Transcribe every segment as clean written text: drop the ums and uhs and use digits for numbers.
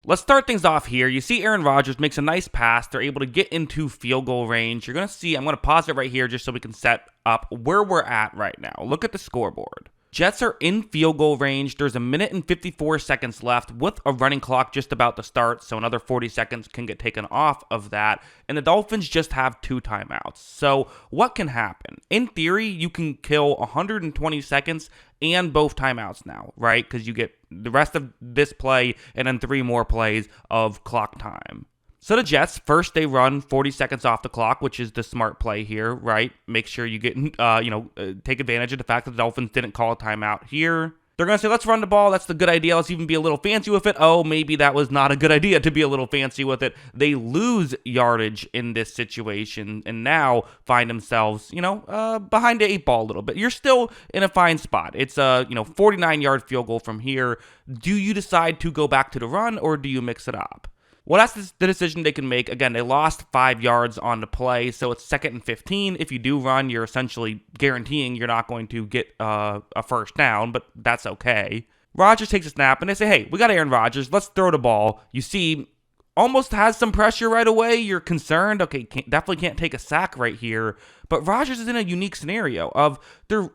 Let's start things off here. You see Aaron Rodgers makes a nice pass. They're able to get into field goal range. You're going to see, I'm going to pause it right here just so we can set up where we're at right now. Look at the scoreboard. Jets are in field goal range. There's a minute and 54 seconds left with a running clock just about to start, so another 40 seconds can get taken off of that. And the Dolphins just have 2 timeouts. So what can happen? In theory, you can kill 120 seconds and both timeouts now, right? Because you get the rest of this play and then 3 more plays of clock time. So the Jets, first they run 40 seconds off the clock, which is the smart play here, right? Make sure you get, take advantage of the fact that the Dolphins didn't call a timeout here. They're going to say, let's run the ball. That's the good idea. Let's even be a little fancy with it. Oh, maybe that was not a good idea to be a little fancy with it. They lose yardage in this situation and now find themselves, behind the 8 ball a little bit. You're still in a fine spot. It's a, 49-yard field goal from here. Do you decide to go back to the run or do you mix it up? Well, that's the decision they can make. Again, they lost 5 yards on the play, so it's 2nd and 15. If you do run, you're essentially guaranteeing you're not going to get a first down, but that's okay. Rodgers takes a snap, and they say, hey, we got Aaron Rodgers. Let's throw the ball. You see, almost has some pressure right away. You're concerned. Okay, definitely can't take a sack right here. But Rodgers is in a unique scenario of,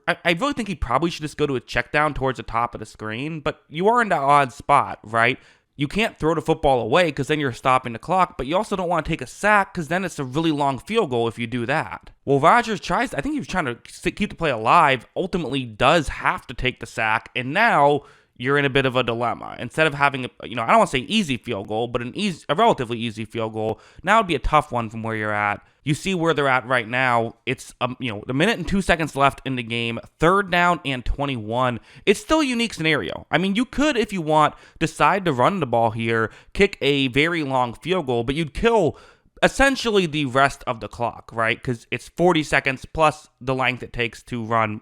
I really think he probably should just go to a check down towards the top of the screen, but you are in that odd spot, right? You can't throw the football away because then you're stopping the clock, but you also don't want to take a sack because then it's a really long field goal if you do that. Well, Rodgers tries, I think he was trying to keep the play alive, ultimately does have to take the sack, and now you're in a bit of a dilemma. Instead of having, I don't want to say easy field goal, but a relatively easy field goal, now it'd be a tough one from where you're at. You see where they're at right now. It's, the minute and 2 seconds left in the game, 3rd down and 21. It's still a unique scenario. I mean, you could, if you want, decide to run the ball here, kick a very long field goal, but you'd kill essentially the rest of the clock, right? Because it's 40 seconds plus the length it takes to run,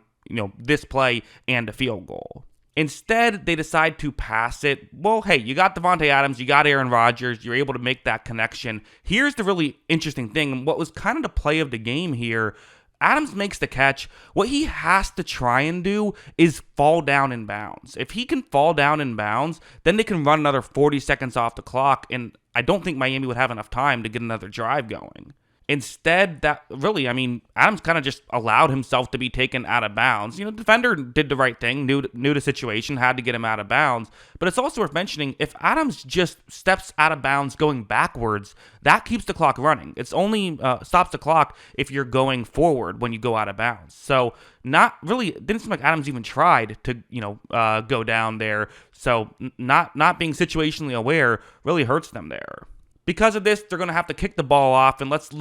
this play and a field goal. Instead, they decide to pass it. Well, hey, you got Davante Adams, you got Aaron Rodgers, you're able to make that connection. Here's the really interesting thing, and what was kind of the play of the game here. Adams makes the catch. What he has to try and do is fall down in bounds. If he can fall down in bounds, then they can run another 40 seconds off the clock, and I don't think Miami would have enough time to get another drive going. Instead, Adams kind of just allowed himself to be taken out of bounds. Defender did the right thing, knew the situation, had to get him out of bounds. But it's also worth mentioning, if Adams just steps out of bounds going backwards, that keeps the clock running. It's only stops the clock if you're going forward when you go out of bounds. So not really, it didn't seem like Adams even tried to, go down there. So not being situationally aware really hurts them there. Because of this, they're going to have to kick the ball off, and let's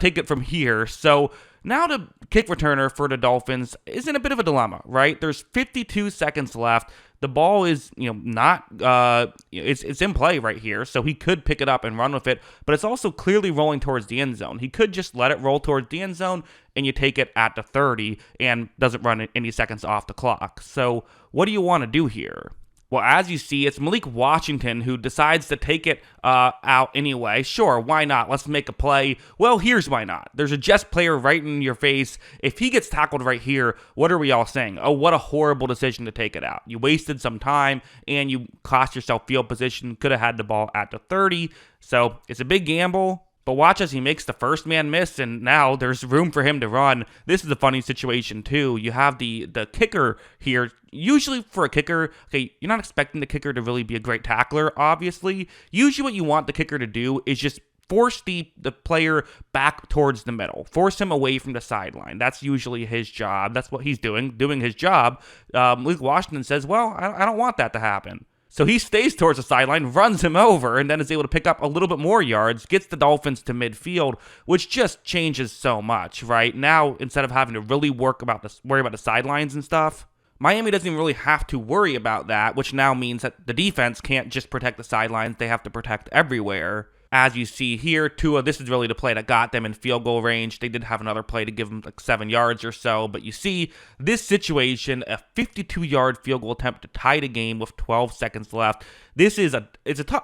take it from here. So now the kick returner for the Dolphins is in a bit of a dilemma, right? There's 52 seconds left. The ball is, it's in play right here, so he could pick it up and run with it, but it's also clearly rolling towards the end zone. He could just let it roll towards the end zone, and you take it at the 30 and doesn't run any seconds off the clock. So what do you want to do here? Well, as you see, it's Malik Washington who decides to take it out anyway. Sure, why not? Let's make a play. Well, here's why not. There's a Jets player right in your face. If he gets tackled right here, what are we all saying? Oh, what a horrible decision to take it out. You wasted some time, and you cost yourself field position. Could have had the ball at the 30. So it's a big gamble. But watch as he makes the first man miss, and now there's room for him to run. This is a funny situation, too. You have the kicker here. Usually for a kicker, okay, you're not expecting the kicker to really be a great tackler, obviously. Usually what you want the kicker to do is just force the player back towards the middle. Force him away from the sideline. That's usually his job. That's what he's doing his job. Luke Washington says, well, I don't want that to happen. So he stays towards the sideline, runs him over, and then is able to pick up a little bit more yards, gets the Dolphins to midfield, which just changes so much, right? Now, instead of having to really worry about the sidelines and stuff, Miami doesn't even really have to worry about that, which now means that the defense can't just protect the sidelines. They have to protect everywhere. As you see here, Tua, this is really the play that got them in field goal range. They did have another play to give them like 7 yards or so, but you see this situation, a 52-yard field goal attempt to tie the game with 12 seconds left. This is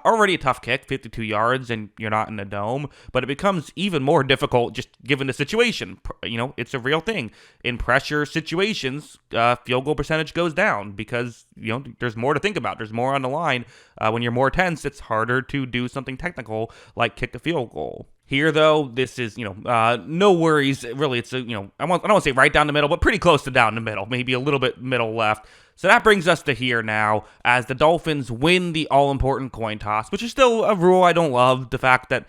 already a tough kick, 52 yards, and you're not in a dome, but it becomes even more difficult just given the situation. You know, it's a real thing. In pressure situations, field goal percentage goes down because, you know, there's more to think about. There's more on the line. When you're more tense, it's harder to do something technical like kick a field goal. Here, though, this is, no worries. Really, it's I don't want to say right down the middle, but pretty close to down the middle, maybe a little bit middle left. So that brings us to here now, as the Dolphins win the all-important coin toss, which is still a rule I don't love, the fact that,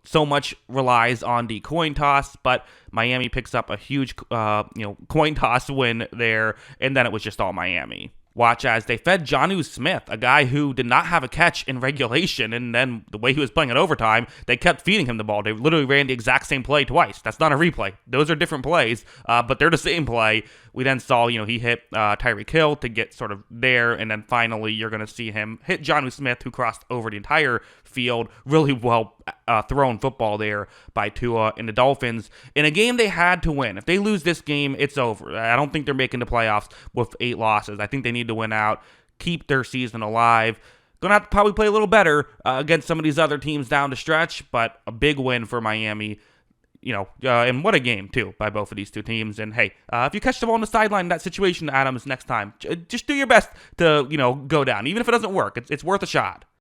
so much relies on the coin toss, but Miami picks up a huge, coin toss win there, and then it was just all Miami. Watch as they fed Jonnu Smith, a guy who did not have a catch in regulation, and then the way he was playing in overtime, they kept feeding him the ball. They literally ran the exact same play twice. That's not a replay. Those are different plays, but they're the same play. We then saw, he hit Tyreek Hill to get sort of there, and then finally you're going to see him hit Jonnu Smith, who crossed over the entire field. Really well thrown football there by Tua and the Dolphins in a game they had to win. If they lose this game, it's over. I don't think they're making the playoffs with 8 losses. I think they need to win out, keep their season alive. Gonna have to probably play a little better against some of these other teams down the stretch, but a big win for Miami. And what a game, too, by both of these two teams. And, hey, if you catch the ball on the sideline in that situation, Adams, next time, just do your best to, go down. Even if it doesn't work, it's worth a shot.